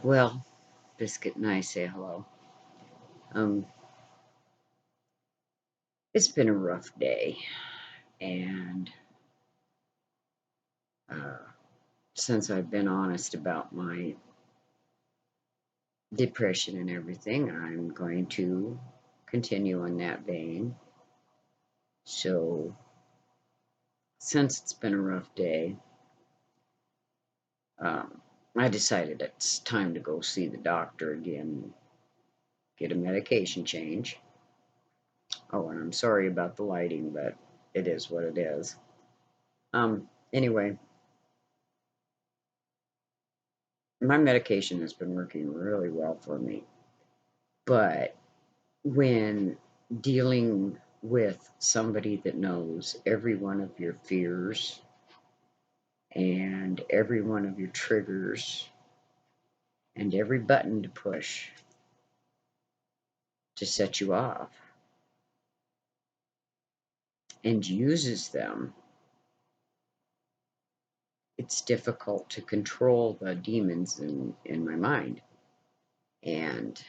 Well, Biscuit and I say hello. Um, it's been a rough day, and uh, since I've been honest about my depression and everything, I'm going to continue in that vein. So, since it's been a rough day, um, I decided it's time to go see the doctor again, get a medication change. Oh, and I'm sorry about the lighting, but it is what it is. Anyway, my medication has been working really well for me. But when dealing with somebody that knows every one of your fears and every one of your triggers and every button to push to set you off and uses them, it's difficult to control the demons in my mind. And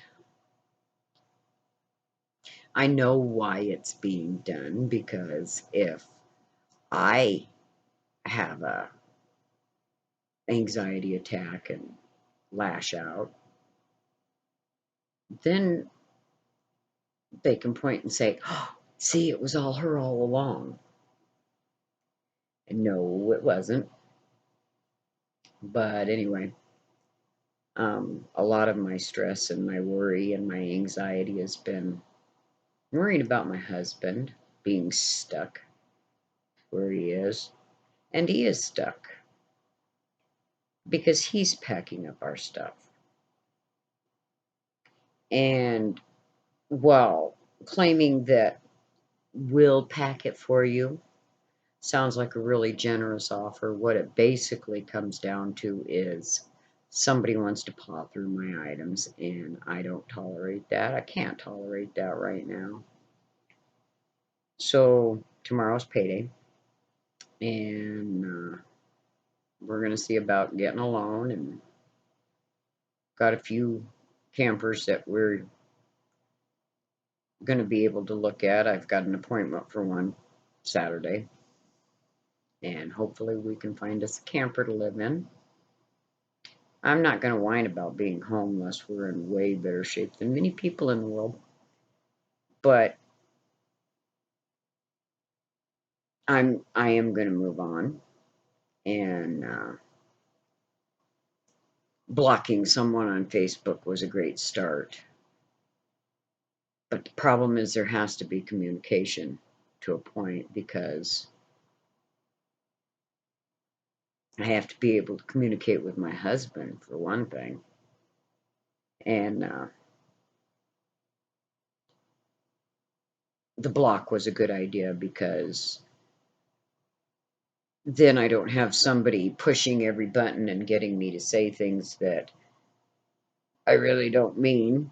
I know why it's being done, because if I have a anxiety attack and lash out, then they can point and say, oh, see, it was all her all along. And no, it wasn't. But anyway, a lot of my stress and my worry and my anxiety has been worrying about my husband being stuck where he is. And he is stuck because he's packing up our stuff. And while claiming that we'll pack it for you sounds like a really generous offer, what it basically comes down to is somebody wants to paw through my items, and I don't tolerate that. I can't tolerate that right now. So tomorrow's payday, and we're going to see about getting a loan, and got a few campers that we're going to be able to look at. I've got an appointment for one Saturday, and hopefully we can find us a camper to live in. I'm not going to whine about being homeless. We're in way better shape than many people in the world. But I am going to move on, and blocking someone on Facebook was a great start. But the problem is there has to be communication to a point, because I have to be able to communicate with my husband, for one thing. And the block was a good idea, because then I don't have somebody pushing every button and getting me to say things that I really don't mean,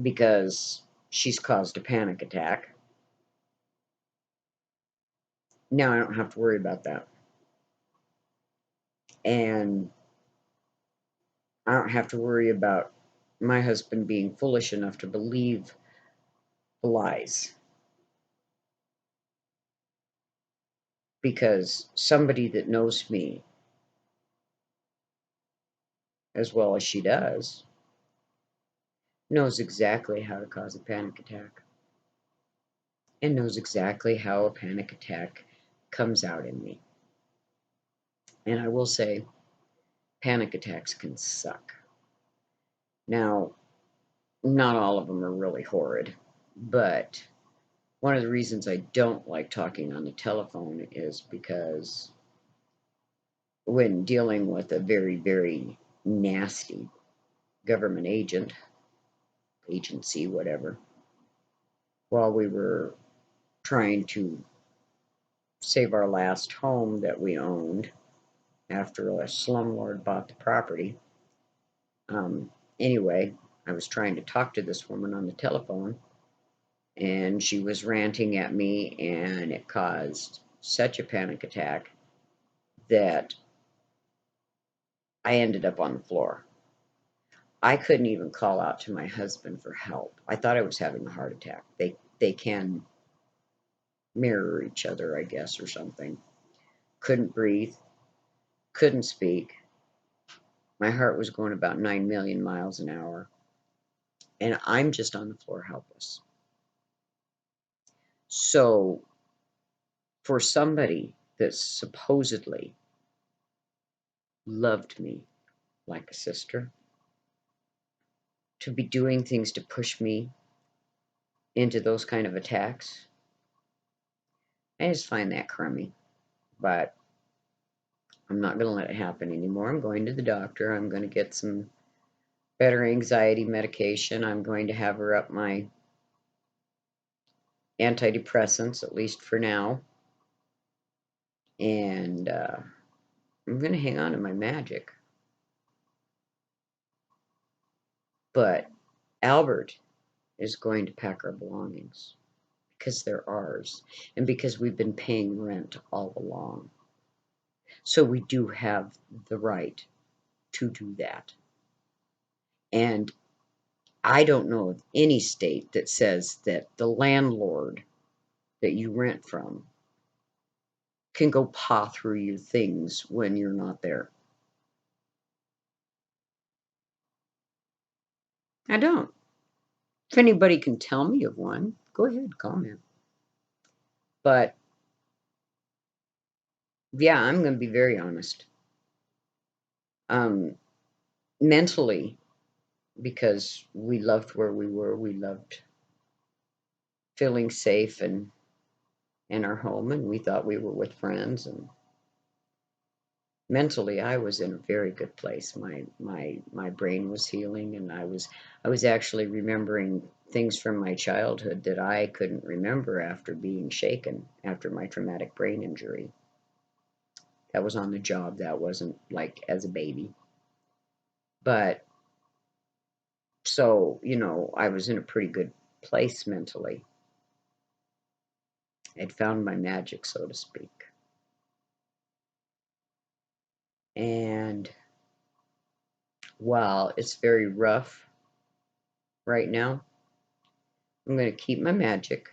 because she's caused a panic attack. Now I don't have to worry about that. And I don't have to worry about my husband being foolish enough to believe the lies, because somebody that knows me as well as she does knows exactly how to cause a panic attack, and knows exactly how a panic attack comes out in me. And I will say, panic attacks can suck. Now, not all of them are really horrid, but one of the reasons I don't like talking on the telephone is because when dealing with a very, very nasty government agency, whatever, while we were trying to save our last home that we owned after a slumlord bought the property. Anyway, I was trying to talk to this woman on the telephone, and she was ranting at me, and it caused such a panic attack that I ended up on the floor. I couldn't even call out to my husband for help. I thought I was having a heart attack. They can mirror each other, I guess, or something. Couldn't breathe, couldn't speak. My heart was going about 9 million miles an hour, and I'm just on the floor helpless. So, for somebody that supposedly loved me like a sister to be doing things to push me into those kind of attacks, I just find that crummy. But I'm not going to let it happen anymore. I'm going to the doctor. I'm going to get some better anxiety medication. I'm going to have her up my antidepressants, at least for now. And I'm going to hang on to my magic. But Albert is going to pack our belongings because they're ours and because we've been paying rent all along. So we do have the right to do that. And I don't know of any state that says that the landlord that you rent from can go paw through your things when you're not there. I don't. If anybody can tell me of one, go ahead, comment. But yeah, I'm going to be very honest. Um, Mentally, because we loved where we were, we loved feeling safe and in our home, and we thought we were with friends. And mentally, I was in a very good place. My brain was healing, and I was actually remembering things from my childhood that I couldn't remember after being shaken after my traumatic brain injury. That was on the job. That wasn't like as a baby. But so, I was in a pretty good place mentally. I'd found my magic, so to speak. And while it's very rough right now, I'm going to keep my magic.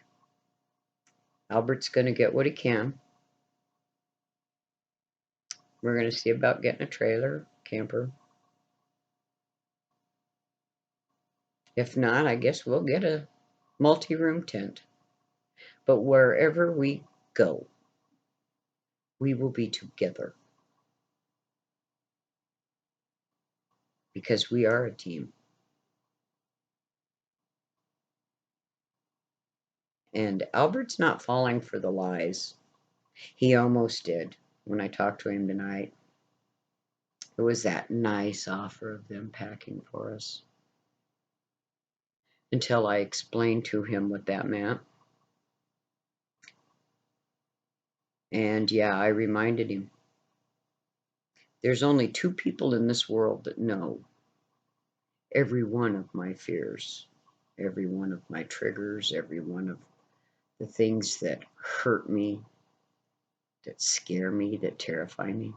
Albert's going to get what he can. We're going to see about getting a trailer, camper. If not, I guess we'll get a multi-room tent. But wherever we go, we will be together because we are a team. And Albert's not falling for the lies. He almost did when I talked to him tonight. It was that nice offer of them packing for us until I explained to him what that meant. And yeah, I reminded him there's only two people in this world that know every one of my fears, every one of my triggers, every one of the things that hurt me, that scare me, that terrify me.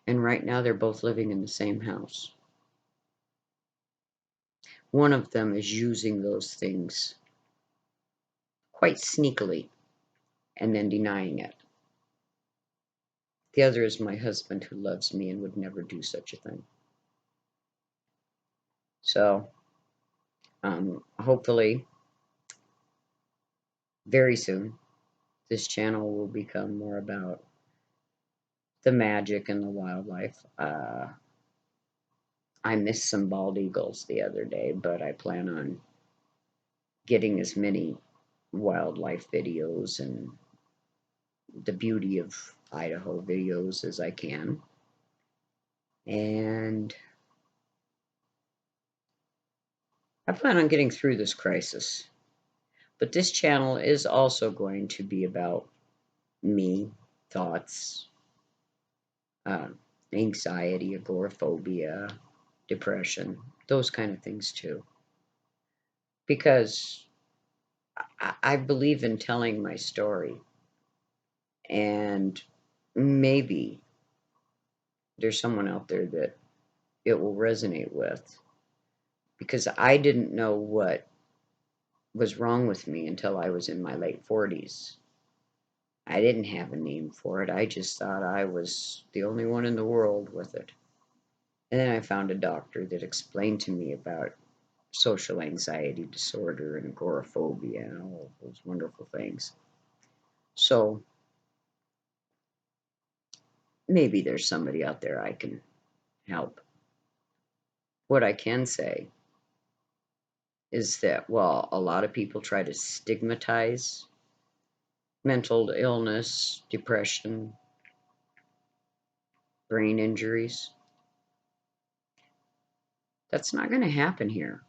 And right now, they're both living in the same house. One of them is using those things quite sneakily and then denying it. The other is my husband, who loves me and would never do such a thing. So, hopefully, very soon, this channel will become more about the magic and the wildlife. I missed some bald eagles the other day, but I plan on getting as many wildlife videos and the beauty of Idaho videos as I can. And I plan on getting through this crisis. But this channel is also going to be about me, thoughts, uh, anxiety, agoraphobia, depression, those kind of things too. Because I believe in telling my story. And maybe there's someone out there that it will resonate with, because I didn't know what was wrong with me until I was in my late 40s. I didn't have a name for it. I just thought I was the only one in the world with it. And then I found a doctor that explained to me about social anxiety disorder and agoraphobia and all those wonderful things. So maybe there's somebody out there I can help. What I can say is that while a lot of people try to stigmatize mental illness, depression, brain injuries, that's not going to happen here.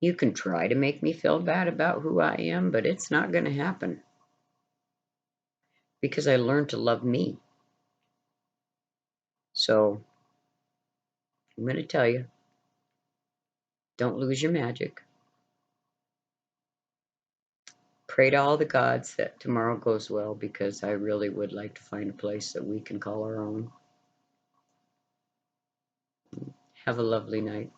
You can try to make me feel bad about who I am, but it's not going to happen because I learned to love me. So I'm going to tell you, don't lose your magic. Pray to all the gods that tomorrow goes well, because I really would like to find a place that we can call our own. Have a lovely night.